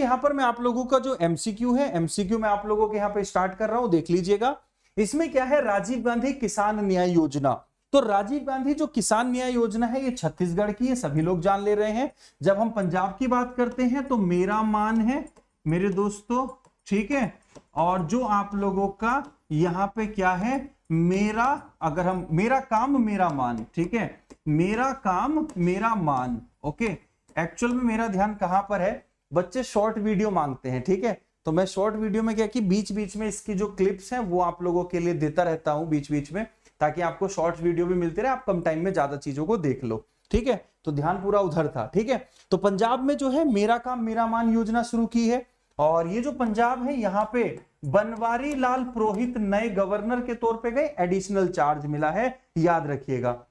यहां पर मैं आप लोगों का जो एमसीक्यू है, एमसीक्यू मैं आप लोगों के यहां पे स्टार्ट कर रहा हूं, देख लीजिएगा। इसमें क्या है, राजीव गांधी किसान न्याय योजना। तो राजीव गांधी जो किसान न्याय योजना है ये छत्तीसगढ़ की है, सभी लोग जान ले रहे हैं। जब हम पंजाब की बात करते हैं तो मेरा मान है मेरे दोस्तों, ठीक है। और जो आप लोगों का यहां पे क्या है, मेरा, अगर हम मेरा काम मेरा मान, ठीक है, मेरा काम मेरा मान, ओके। एक्चुअल में मेरा ध्यान कहां पर है, बच्चे शॉर्ट वीडियो मांगते हैं, ठीक है। तो मैं शॉर्ट वीडियो में क्या कि बीच बीच में इसकी जो क्लिप्स हैं वो आप लोगों के लिए देता रहता हूं बीच बीच में, ताकि आपको शॉर्ट वीडियो भी मिलते रहे, आप कम टाइम में ज्यादा चीजों को देख लो, ठीक है। तो ध्यान पूरा उधर था, ठीक है। तो पंजाब में जो है मेरा काम मेरा मान योजना शुरू की है, और ये जो पंजाब है यहाँ पे बनवारी लाल पुरोहित नए गवर्नर के तौर पे गए, एडिशनल चार्ज मिला है, याद रखिएगा।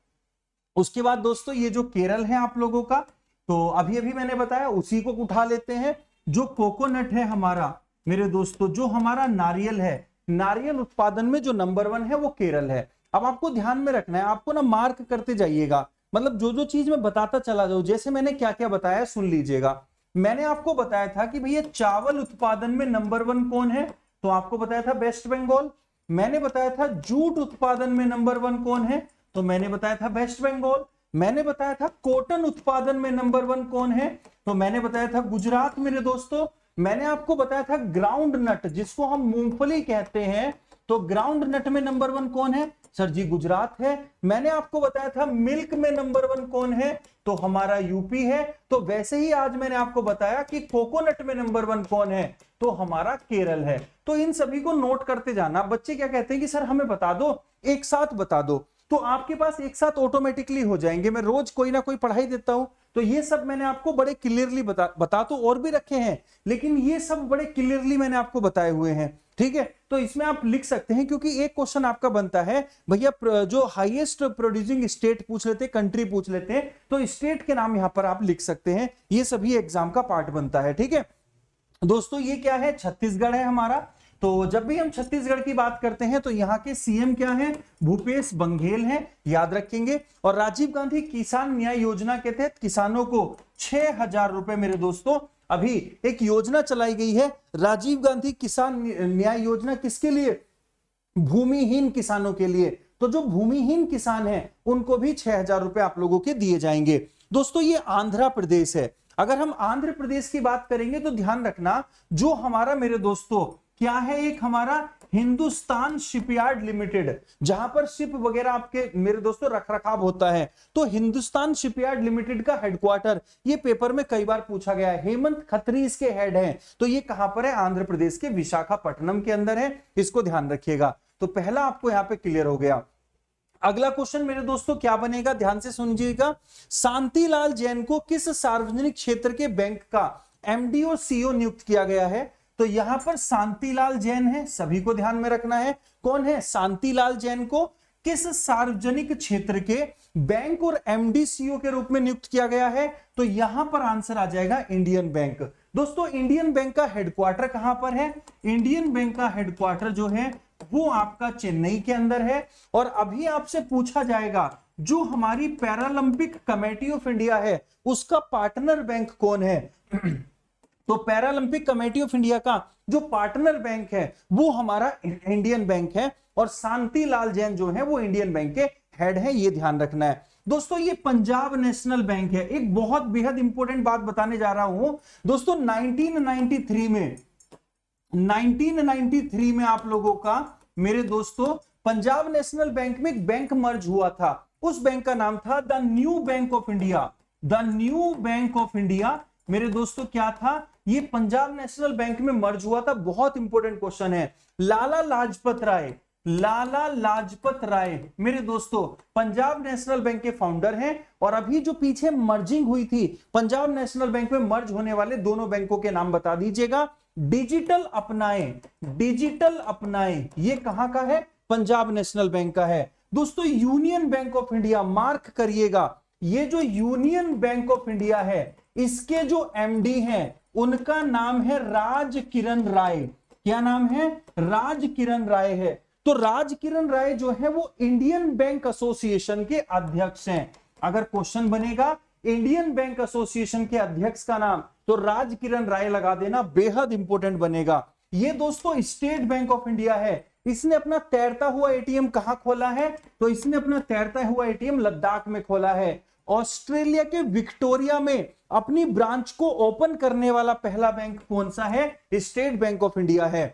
उसके बाद दोस्तों ये जो केरल है आप लोगों का, तो अभी अभी मैंने बताया उसी को उठा लेते हैं। जो कोकोनट है हमारा मेरे दोस्तों, जो हमारा नारियल है, नारियल उत्पादन में जो नंबर 1 है वो केरल है। अब आपको ध्यान में रखना है, आपको ना मार्क करते जाइएगा, मतलब जो जो चीज मैं बताता चला जाऊं, जैसे मैंने क्या क्या बताया सुन लीजिएगा। मैंने आपको बताया था कि भैया चावल उत्पादन में नंबर 1 कौन है, तो आपको बताया था वेस्ट बंगाल। मैंने बताया था जूट उत्पादन में नंबर 1 कौन है, तो मैंने बताया था वेस्ट बंगाल। मैंने बताया था कॉटन उत्पादन में नंबर 1 कौन है, तो मैंने बताया था गुजरात मेरे दोस्तों। मैंने आपको बताया था ग्राउंड नट, जिसको हम मूंगफली कहते हैं, तो ग्राउंड नट में नंबर 1 कौन है, सर जी गुजरात है। मैंने आपको बताया था मिल्क में नंबर 1 कौन है, तो हमारा यूपी है। तो वैसे ही आज मैंने आपको बताया कि कोकोनट में नंबर 1 कौन है, तो हमारा केरल है। तो इन सभी को नोट करते जाना। बच्चे क्या कहते हैं कि सर हमें बता दो, एक साथ बता दो, तो आपके पास एक साथ ऑटोमेटिकली हो जाएंगे। मैं रोज कोई ना कोई पढ़ाई देता हूं, तो ये सब मैंने आपको बड़े क्लियरली बता तो और भी रखे हैं, लेकिन ये सब बड़े क्लियरली मैंने आपको बताए हुए हैं, ठीक है। तो इसमें आप लिख सकते हैं, क्योंकि एक क्वेश्चन आपका बनता है भैया जो हाईएस्ट प्रोड्यूसिंग स्टेट पूछ लेते, कंट्री पूछ लेते हैं, तो स्टेट के नाम यहां पर आप लिख सकते हैं। ये सभी एग्जाम का पार्ट बनता है, ठीक है दोस्तों। ये क्या है, छत्तीसगढ़ है हमारा। तो जब भी हम छत्तीसगढ़ की बात करते हैं तो यहाँ के सीएम क्या है, भूपेश बघेल हैं, याद रखेंगे। और राजीव गांधी किसान न्याय योजना के तहत किसानों को 6,000 रुपए मेरे दोस्तों, अभी एक योजना चलाई गई है राजीव गांधी किसान न्याय योजना, किसके लिए, भूमिहीन किसानों के लिए। तो जो भूमिहीन किसान हैं उनको भी 6,000 रुपए आप लोगों के दिए जाएंगे। दोस्तों ये आंध्र प्रदेश है। अगर हम आंध्र प्रदेश की बात करेंगे तो ध्यान रखना, जो हमारा मेरे दोस्तों क्या है, एक हमारा हिंदुस्तान शिपयार्ड लिमिटेड, जहां पर शिप वगैरह आपके मेरे दोस्तों रख रखाव होता है, तो हिंदुस्तान शिपयार्ड लिमिटेड का हेडक्वार्टर, ये पेपर में कई बार पूछा गया है, हेमंत खत्री इसके हेड हैं। तो ये कहां पर है, आंध्र प्रदेश के विशाखापट्टनम के अंदर है, इसको ध्यान रखिएगा। तो पहला आपको यहां पे क्लियर हो गया। अगला क्वेश्चन मेरे दोस्तों क्या बनेगा, ध्यान से सुनिएगा। शांतिलाल जैन को किस सार्वजनिक क्षेत्र के बैंक का एमडी और सीईओ नियुक्त किया गया है, तो यहां पर शांतिलाल जैन है, सभी को ध्यान में रखना है। कौन है, शांतिलाल जैन को किस सार्वजनिक क्षेत्र के बैंक और एमडी सीईओ के रूप में नियुक्त किया गया है, तो यहां पर आंसर आ जाएगा इंडियन बैंक। दोस्तों इंडियन बैंक का हेडक्वार्टर कहां पर है, इंडियन बैंक का हेडक्वार्टर जो है वो आपका चेन्नई के अंदर है। और अभी आपसे पूछा जाएगा जो हमारी पैरालंपिक कमेटी ऑफ इंडिया है उसका पार्टनर बैंक कौन है, तो पैरालंपिक कमेटी ऑफ इंडिया का जो पार्टनर बैंक है वो हमारा इंडियन बैंक है, और शांतिलाल जैन जो है वो इंडियन बैंक के हेड है, ये ध्यान रखना है। दोस्तों ये पंजाब नेशनल बैंक है। एक बहुत बेहद इंपॉर्टेंट बात बताने जा रहा हूं दोस्तों, 1993 में आप लोगों का मेरे दोस्तों पंजाब नेशनल बैंक में एक बैंक मर्ज हुआ था। उस बैंक का नाम था the new bank of India. The new bank of India मेरे दोस्तों क्या था, ये पंजाब नेशनल बैंक में मर्ज हुआ था। बहुत इंपॉर्टेंट क्वेश्चन है। लाला लाजपत राय मेरे दोस्तों पंजाब नेशनल बैंक के फाउंडर हैं, और अभी जो पीछे मर्जिंग हुई थी पंजाब नेशनल बैंक में मर्ज होने वाले दोनों बैंकों के नाम बता दीजिएगा। डिजिटल अपनाए ये कहां का है, पंजाब नेशनल बैंक का है। दोस्तों union bank of India, mark करिएगा, ये जो यूनियन बैंक ऑफ इंडिया है इसके जो एमडी हैं उनका नाम है राज किरण राय। क्या नाम है, राज किरण राय है। तो राज किरण राय जो है वो इंडियन बैंक एसोसिएशन के अध्यक्ष हैं। अगर क्वेश्चन बनेगा इंडियन बैंक एसोसिएशन के अध्यक्ष का नाम तो राज किरण राय लगा देना, बेहद इंपॉर्टेंट बनेगा। ये दोस्तों स्टेट बैंक ऑफ इंडिया है। इसने अपना तैरता हुआ एटीएम कहां खोला है? तो इसने अपना तैरता हुआ एटीएम लद्दाख में खोला है। ऑस्ट्रेलिया के विक्टोरिया में अपनी ब्रांच को ओपन करने वाला पहला बैंक कौन सा है? स्टेट बैंक ऑफ इंडिया है।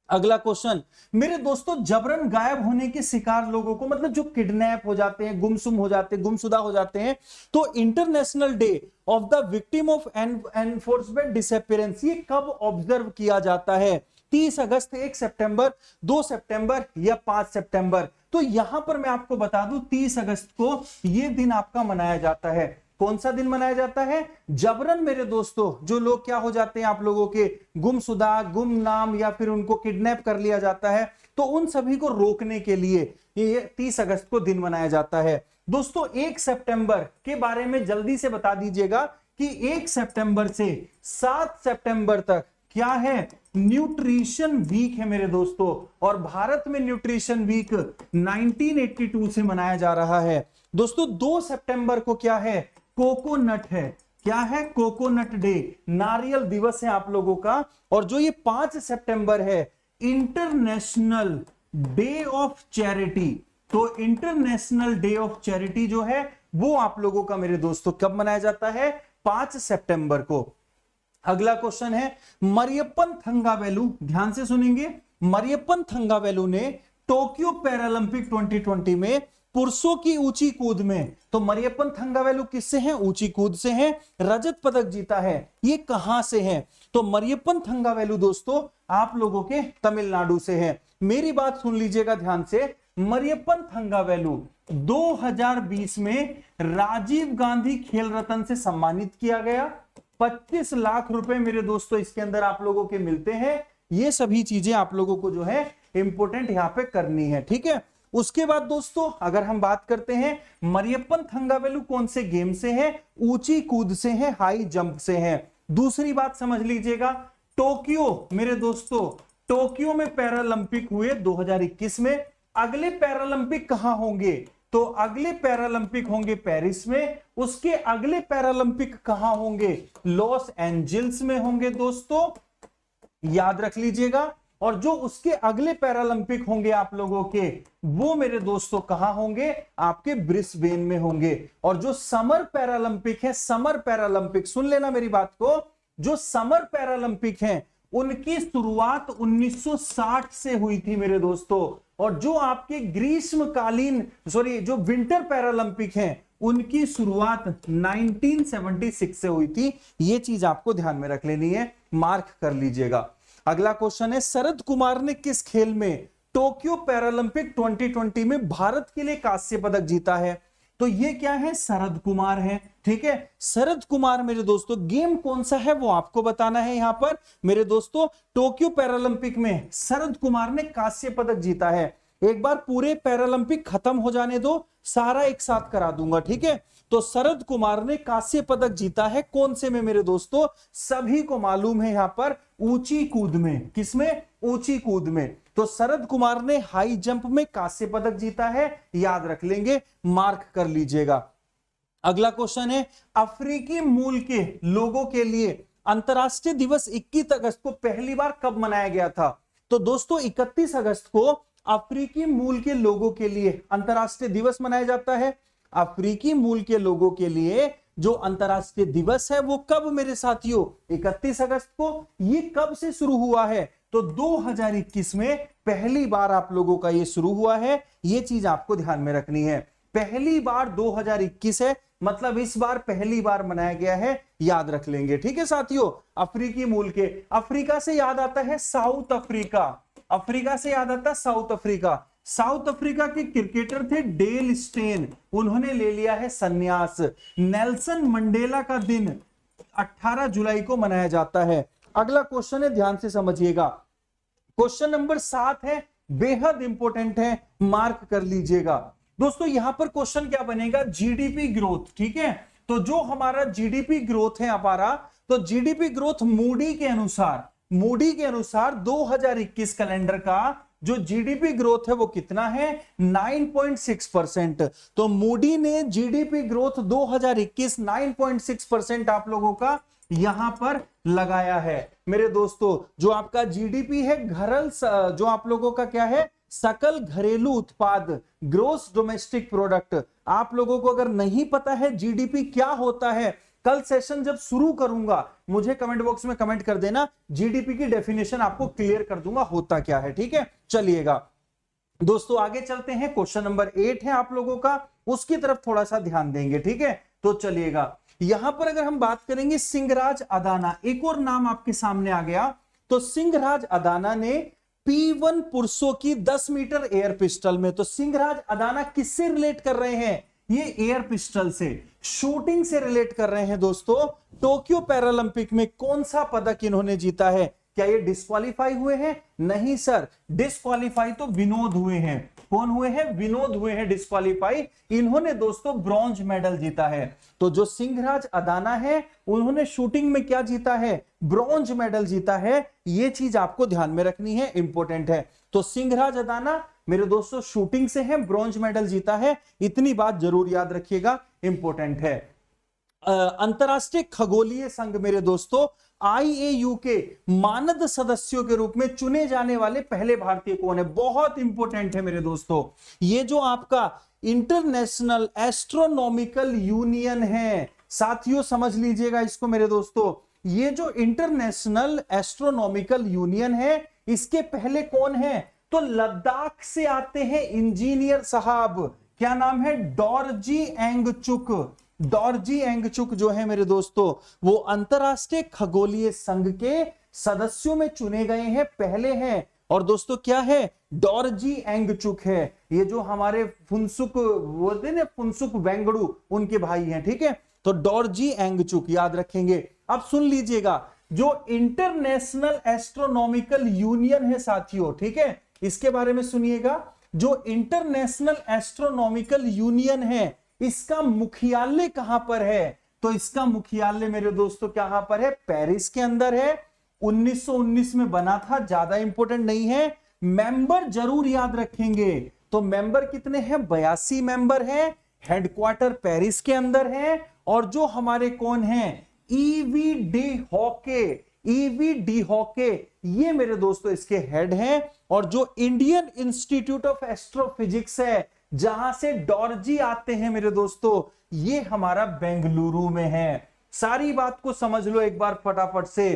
अगला क्वेश्चन मेरे दोस्तों, जबरन गायब होने के शिकार लोगों को, मतलब जो किडनैप हो जाते हैं, गुमसुम हो जाते हैं, गुमशुदा हो जाते हैं, तो international day of the victim of enforcement disappearance ये कब ऑब्जर्व किया जाता है? 30 अगस्त, 1 सितंबर, 2 सितंबर या 5 सितंबर? तो यहां पर मैं आपको बता दूं 30 अगस्त को यह दिन आपका मनाया जाता है। कौन सा दिन मनाया जाता है? जबरन मेरे दोस्तों जो लोग क्या हो जाते हैं आप लोगों के गुमशुदा, गुमनाम या फिर उनको किडनैप कर लिया जाता है, तो उन सभी को रोकने के लिए ये 30 अगस्त को दिन मनाया जाता है। दोस्तों 1 सितंबर के बारे में जल्दी से बता दीजिएगा कि 1 सितंबर से 7 सितंबर तक क्या है? न्यूट्रिशन वीक है मेरे दोस्तों। और भारत में न्यूट्रिशन वीक 1982 से मनाया जा रहा है। दोस्तों 2 सितंबर को क्या है? कोकोनट है। क्या है? कोकोनट डे, नारियल दिवस है आप लोगों का। और जो ये 5 सितंबर है, इंटरनेशनल डे ऑफ चैरिटी। तो इंटरनेशनल डे ऑफ चैरिटी जो है वो आप लोगों का मेरे दोस्तों कब मनाया जाता है? 5 सितंबर को। अगला क्वेश्चन है मरियप्पन थंगावेलु, ध्यान से सुनेंगे। मरियप्पन थंगावेलु ने टोक्यो पैरालंपिक 2020 में पुरुषों की ऊंची कूद में, तो मरियप्पन थंगावेलु किससे हैं? ऊंची कूद से हैं, रजत पदक जीता है। ये कहां से है? तो मरियप्पन थंगावेलु दोस्तों आप लोगों के तमिलनाडु से है। मेरी बात सुन लीजिएगा ध्यान से। मरियप्पन थंगावेलु 2020 में राजीव गांधी खेल रत्न से सम्मानित किया गया। 25 लाख रुपए मेरे दोस्तों इसके अंदर आप लोगों के मिलते हैं। ये सभी चीजें आप लोगों को जो है इंपोर्टेंट यहां पे करनी है, ठीक है। उसके बाद दोस्तों अगर हम बात करते हैं मरियप्पन थंगावेलु कौन से गेम से है? ऊंची कूद से है, हाई जंप से है। दूसरी बात समझ लीजिएगा, टोक्यो मेरे दोस्तों, टोक्यो में पैरालंपिक हुए 2021 में। अगले पैरालंपिक कहां होंगे? तो अगले पैरालंपिक होंगे पेरिस में। उसके अगले पैरालंपिक कहां होंगे? लॉस एंजल्स में होंगे दोस्तों, याद रख लीजिएगा। और जो उसके अगले पैरालंपिक होंगे आप लोगों के, वो मेरे दोस्तों कहां होंगे? आपके ब्रिस्बेन में होंगे। और जो समर पैरालंपिक है, समर पैरालंपिक सुन लेना मेरी बात को, जो समर पैरालंपिक हैं उनकी शुरुआत 1960 से हुई थी मेरे दोस्तों। और जो आपके ग्रीष्मकालीन जो विंटर पैरालंपिक हैं उनकी शुरुआत 1976 से हुई थी। ये चीज आपको ध्यान में रख लेनी है, मार्क कर लीजिएगा। अगला क्वेश्चन है शरद कुमार ने किस खेल में टोक्यो पैरालंपिक 2020 में भारत के लिए कांस्य पदक जीता है? तो ये क्या है? शरद कुमार है, ठीक है। शरद कुमार मेरे दोस्तों, गेम कौन सा है वो आपको बताना है यहां पर मेरे दोस्तों। टोक्यो पैरालंपिक में शरद कुमार ने कांस्य पदक जीता है। एक बार पूरे पैरालंपिक खत्म हो जाने दो, सारा एक साथ करा दूंगा, ठीक है। तो शरद कुमार ने कांस्य पदक जीता है कौन से में मेरे दोस्तों? सभी को मालूम है यहां पर, ऊंची कूद में। किसमें? ऊंची कूद में। तो शरद कुमार ने हाई जंप में कांस्य पदक जीता है, याद रख लेंगे, मार्क कर लीजिएगा। अगला क्वेश्चन है अफ्रीकी मूल के लोगों के लिए अंतरराष्ट्रीय दिवस 21 अगस्त को पहली बार कब मनाया गया था? तो दोस्तों 31 अगस्त को अफ्रीकी मूल के लोगों के लिए अंतरराष्ट्रीय दिवस मनाया जाता है। अफ्रीकी मूल के लोगों के लिए जो अंतरराष्ट्रीय दिवस है वो कब मेरे साथियों? 31 अगस्त को। ये कब से शुरू हुआ है? तो 2021 में पहली बार आप लोगों का ये शुरू हुआ है। ये चीज आपको ध्यान में रखनी है, पहली बार 2021 है, मतलब इस बार पहली बार मनाया गया है, याद रख लेंगे, ठीक है साथियों। अफ्रीकी मूल के, अफ्रीका से याद आता है साउथ अफ्रीका, अफ्रीका से याद आता है साउथ अफ्रीका। साउथ अफ्रीका के क्रिकेटर थे डेल स्टेन, उन्होंने ले लिया है संन्यास। नेल्सन मंडेला का दिन 18 जुलाई को मनाया जाता है। अगला क्वेश्चन है, ध्यान से समझिएगा, क्वेश्चन नंबर 7 है, बेहद इंपॉर्टेंट है, मार्क कर लीजिएगा दोस्तों। यहां पर क्वेश्चन क्या बनेगा? जीडीपी ग्रोथ, ठीक है। तो जो हमारा जीडीपी ग्रोथ है हमारा, तो जीडीपी ग्रोथ मूडी के अनुसार 2021 कैलेंडर का जो जीडीपी ग्रोथ है वो कितना है? 9.6%। तो मूडी ने जीडीपी ग्रोथ 2021 9.6% आप लोगों का यहां पर लगाया है मेरे दोस्तों। जो आपका जीडीपी है, जो आप लोगों का क्या है, सकल घरेलू उत्पाद, ग्रोस डोमेस्टिक प्रोडक्ट। आप लोगों को अगर नहीं पता है जीडीपी क्या होता है, कल सेशन जब शुरू करूंगा मुझे कमेंट बॉक्स में कमेंट कर देना, जीडीपी की डेफिनेशन आपको क्लियर कर दूंगा होता क्या है। ठीक है, चलिएगा दोस्तों आगे चलते हैं। क्वेश्चन नंबर 8 है आप लोगों का, उसकी तरफ थोड़ा सा ध्यान देंगे। ठीक है, तो चलिएगा यहां पर अगर हम बात करेंगे सिंहराज अदाना, एक और नाम आपके सामने आ गया। तो सिंहराज अदाना ने P1 पुरुषों की 10 मीटर एयर पिस्टल में, तो सिंहराज अदाना किससे रिलेट कर रहे हैं, ये एयर पिस्टल से, शूटिंग से रिलेट कर रहे हैं दोस्तों। टोक्यो पैरालंपिक में कौन सा पदक इन्होंने जीता है? क्या ये डिस्क्वालीफाई हुए हैं? नहीं सर, डिस्क्वालीफाई तो विनोद हुए हैं। कौन हुए हैं? विनोद हुए हैं डिस्क्वालीफाई। इन्होंने दोस्तों ब्रॉन्ज मेडल जीता है। तो जो सिंहराज अदाना है उन्होंने शूटिंग में क्या जीता है? ब्रॉन्ज मेडल जीता है। ये चीज आपको ध्यान में रखनी है, इंपॉर्टेंट है। तो सिंहराज अदाना मेरे दोस्तों शूटिंग से है, ब्रॉन्ज मेडल जीता है, इतनी बात जरूर याद रखिएगा, इंपॉर्टेंट है। अंतरराष्ट्रीय खगोलीय संघ मेरे दोस्तों IAU के मानद सदस्यों के रूप में चुने जाने वाले पहले भारतीय कौन है? बहुत इंपॉर्टेंट है मेरे दोस्तों। ये जो आपका इंटरनेशनल एस्ट्रोनॉमिकल यूनियन है, साथियों समझ लीजिएगा इसको मेरे दोस्तों। ये जो इंटरनेशनल एस्ट्रोनॉमिकल यूनियन है, इसके पहले कौन है? तो लद्दाख से आते हैं इंजीनियर साहब, क्या नाम है? डॉर्जी एंगचुक। डॉर्जी एंगचुक जो है मेरे दोस्तों, वो अंतरराष्ट्रीय खगोलीय संघ के सदस्यों में चुने गए हैं, पहले हैं। और दोस्तों क्या है? डॉर्जी एंगचुक है। ये जो हमारे फुनसुक बोलते हैं, फुनसुक वेंगड़ू, उनके भाई हैं। ठीक है, तो डॉर्जी एंगचुक याद रखेंगे। अब सुन लीजिएगा, जो इंटरनेशनल एस्ट्रोनॉमिकल यूनियन है साथियों, ठीक है, इसके बारे में सुनिएगा। जो इंटरनेशनल एस्ट्रोनॉमिकल यूनियन है, इसका मुख्यालय कहां पर है? तो इसका मुख्यालय मेरे दोस्तों कहां पर है? पेरिस के अंदर है। 1919 में बना था, ज्यादा इंपॉर्टेंट नहीं है। मेंबर जरूर याद रखेंगे। तो मेंबर कितने हैं? 82 मेंबर हैं। हेडक्वार्टर पेरिस के अंदर है। और जो हमारे कौन हैं? ईवी डी हॉके, ये मेरे दोस्तों इसके हेड हैं। और जो इंडियन इंस्टीट्यूट ऑफ एस्ट्रोफिजिक्स है, जहां से डॉर्जी आते हैं मेरे दोस्तों, ये हमारा बेंगलुरु में है। सारी बात को समझ लो एक बार फटाफट से।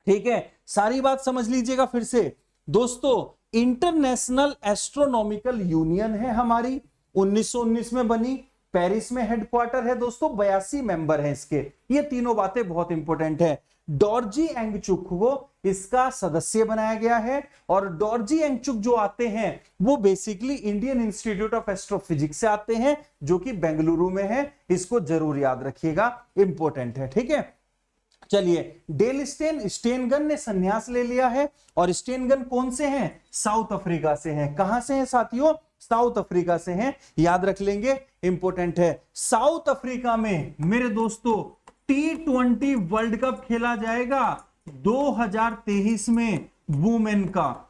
ठीक है, सारी बात समझ लीजिएगा फिर से दोस्तों। इंटरनेशनल एस्ट्रोनॉमिकल यूनियन है हमारी, 1919 में बनी, पेरिस में हेडक्वार्टर है दोस्तों, 82 मेंबर हैं इसके। ये तीनों बातें बहुत इंपॉर्टेंट है। डॉर्जी एंगचुक को इसका सदस्य बनाया गया है। और डॉर्जी एंगचुक जो आते हैं वो basically Indian institute of astrophysics से आते हैं, जो कि बेंगलुरु में है। इसको जरूर याद रखिएगा, इंपॉर्टेंट है। ठीक है, चलिए डेल स्टेनगन ने संन्यास ले लिया है। और स्टेनगन कौन से हैं? साउथ अफ्रीका से हैं। कहां से हैं साथियों? साउथ अफ्रीका से हैं, याद रख लेंगे, इंपॉर्टेंट है। साउथ अफ्रीका में मेरे दोस्तों T20 वर्ल्ड कप खेला जाएगा 2023 में, वुमेन का।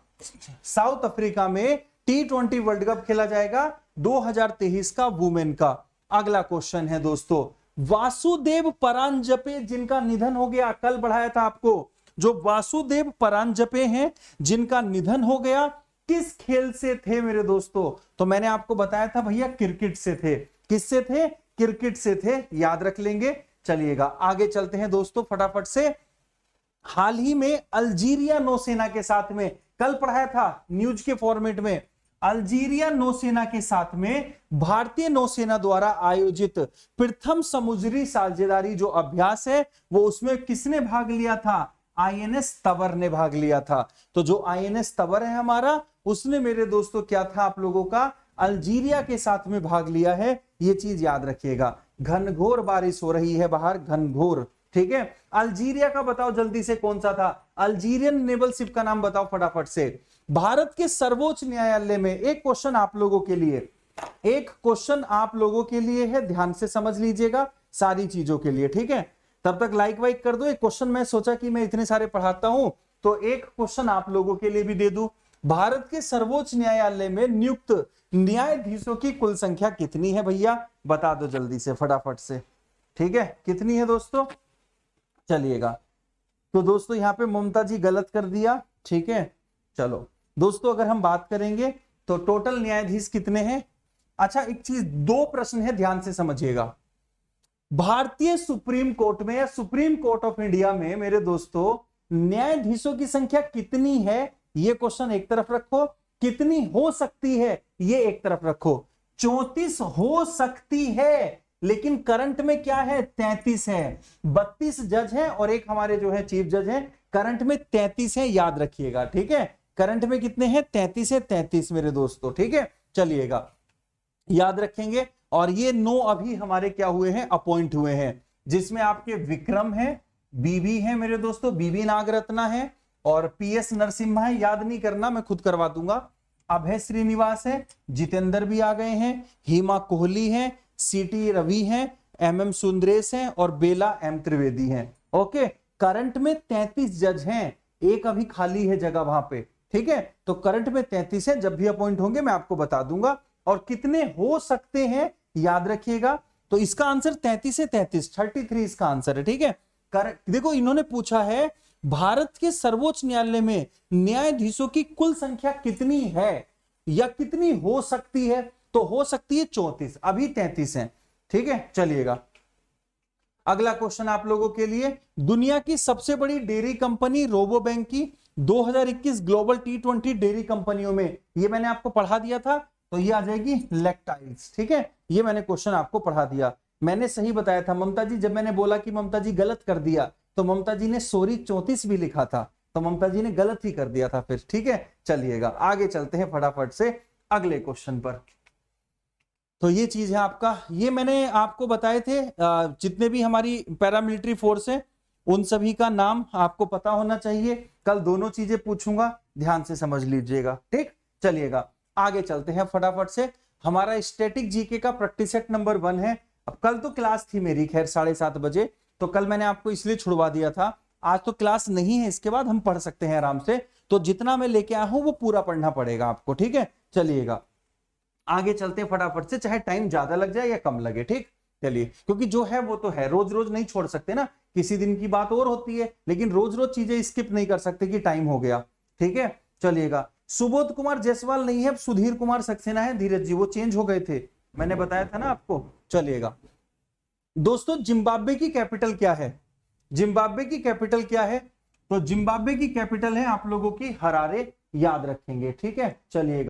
साउथ अफ्रीका में T20 वर्ल्ड कप खेला जाएगा 2023 का, वुमेन का। अगला क्वेश्चन है दोस्तों, वासुदेव परांजपे जिनका निधन हो गया, कल बढ़ाया था आपको, जो वासुदेव परांजपे हैं जिनका निधन हो गया, किस खेल से थे मेरे दोस्तों? तो मैंने आपको बताया था भैया क्रिकेट से थे। किससे थे? क्रिकेट से थे, याद रख लेंगे। चलिएगा आगे चलते हैं दोस्तों फटाफट से। हाल ही में अल्जीरिया नौसेना के साथ में, कल पढ़ाया था न्यूज के फॉर्मेट में, अल्जीरिया नौसेना के साथ में भारतीय नौसेना द्वारा आयोजित प्रथम समुद्री साझेदारी जो अभ्यास है, वो उसमें किसने भाग लिया था? INS तवर ने भाग लिया था। तो जो INS तवर है हमारा, उसने मेरे दोस्तों क्या था आप लोगों का? अल्जीरिया के साथ में भाग लिया है। ये चीज याद रखिएगा। घनघोर बारिश हो रही है बाहर, घनघोर। ठीक है, अल्जीरिया का बताओ जल्दी से कौन सा था? अल्जीरियन नेवल शिप का नाम बताओ फटाफट से। भारत के सर्वोच्च न्यायालय में, एक क्वेश्चन आप लोगों के लिए, एक क्वेश्चन आप लोगों के लिए है, ध्यान से समझ लीजिएगा सारी चीजों के लिए। ठीक है, तब तक लाइक वाइक कर दो। एक क्वेश्चन मैं सोचा कि मैं इतने सारे पढ़ाता हूं तो एक क्वेश्चन आप लोगों के लिए भी दे दूं। भारत के सर्वोच्च न्यायालय में नियुक्त न्यायाधीशों की कुल संख्या कितनी है भैया? बता दो जल्दी से फटाफट से। ठीक है, कितनी है दोस्तों? चलिएगा। तो दोस्तों यहाँ पे ममता जी गलत कर दिया, ठीक है। चलो दोस्तों अगर हम बात करेंगे तो टोटल न्यायाधीश कितने हैं। अच्छा एक चीज, दो प्रश्न है, ध्यान से समझिएगा। भारतीय सुप्रीम कोर्ट में या सुप्रीम कोर्ट ऑफ इंडिया में मेरे दोस्तों न्यायाधीशों की संख्या कितनी है, ये क्वेश्चन एक तरफ रखो। कितनी हो सकती है ये एक तरफ रखो। 34 हो सकती है, लेकिन करंट में क्या है, 33 है। 32 जज हैं और एक हमारे जो है चीफ जज हैं। करंट में 33 है, याद रखिएगा, ठीक है। करंट में कितने हैं, 33 है, 33 मेरे दोस्तों, ठीक है। चलिएगा याद रखेंगे। और ये 9 अभी हमारे क्या हुए हैं, अपॉइंट हुए हैं, जिसमें आपके विक्रम है, बीबी है मेरे दोस्तों, बीबी नागरत्ना है और पीएस नरसिम्हा है। याद नहीं करना, मैं खुद करवा दूंगा। अभय श्रीनिवास है, जितेंद्र भी आ गए हैं, हेमा कोहली है, सीटी रवि है, एमएम सुंदरेश हैं और बेला एम त्रिवेदी हैं। ओके, करंट में 33 जज हैं, एक अभी खाली है जगह वहां पे, ठीक है। तो करंट में 33 है, जब भी अपॉइंट होंगे मैं आपको बता दूंगा। और कितने हो सकते हैं याद रखिएगा। तो इसका आंसर 33 है, 33 इसका आंसर है, ठीक है। देखो इन्होंने पूछा है भारत के सर्वोच्च न्यायालय में न्यायाधीशों की कुल संख्या कितनी है या कितनी हो सकती है, तो हो सकती है 34, अभी 33 है, ठीक है। चलिएगा अगला क्वेश्चन आप लोगों के लिए। दुनिया की सबसे बड़ी डेयरी कंपनी रोबोबैंक की 2021 ग्लोबल T20 डेयरी कंपनियों में, ये मैंने आपको पढ़ा दिया था, तो ये आ जाएगी लैक्टाइल्स, ठीक है। ये मैंने क्वेश्चन आपको पढ़ा दिया, मैंने सही बताया था। ममता जी जब मैंने बोला कि ममता जी गलत कर दिया, तो ममता जी ने सॉरी 34 भी लिखा था, तो ममता जी ने गलत ही कर दिया था फिर, ठीक है। चलिएगा आगे चलते हैं फटाफट से अगले क्वेश्चन पर। तो ये चीज है आपका, ये मैंने आपको बताए थे जितने भी हमारी पैरामिलिट्री फोर्स है उन सभी का नाम आपको पता होना चाहिए। कल दोनों चीजें पूछूंगा, ध्यान से समझ लीजिएगा, ठीक। चलिएगा आगे चलते हैं फटाफट से। हमारा स्टैटिक जीके का प्रैक्टिस सेट नंबर 1 है। अब कल तो क्लास थी मेरी, खैर 7:30 बजे, तो कल मैंने आपको इसलिए छुड़वा दिया था। आज तो क्लास नहीं है, इसके बाद हम पढ़ सकते हैं आराम से। तो जितना मैं लेके आया हूं वो पूरा पढ़ना पड़ेगा आपको, ठीक है। चलिएगा आगे चलते हैं फटाफट से, चाहे टाइम ज्यादा लग जाए या कम लगे, ठीक। चलिए क्योंकि जो है वो तो है, रोज रोज नहीं छोड़ सकते ना, किसी दिन की बात और होती है, लेकिन रोज रोज चीजें स्किप नहीं कर सकते कि टाइम हो गया, ठीक है। चलिएगा सुबोध कुमार जायसवाल नहीं है, सुधीर कुमार सक्सेना है। धीरज जी वो चेंज हो गए थे, मैंने बताया था ना आपको। चलिएगा दोस्तों जिम्बाब्वे की कैपिटल क्या है, जिम्बाब्वे की कैपिटल क्या है, तो जिम्बाब्वे की कैपिटल है आप लोगों की हरारे, याद रखेंगे, ठीक है। चलिएगा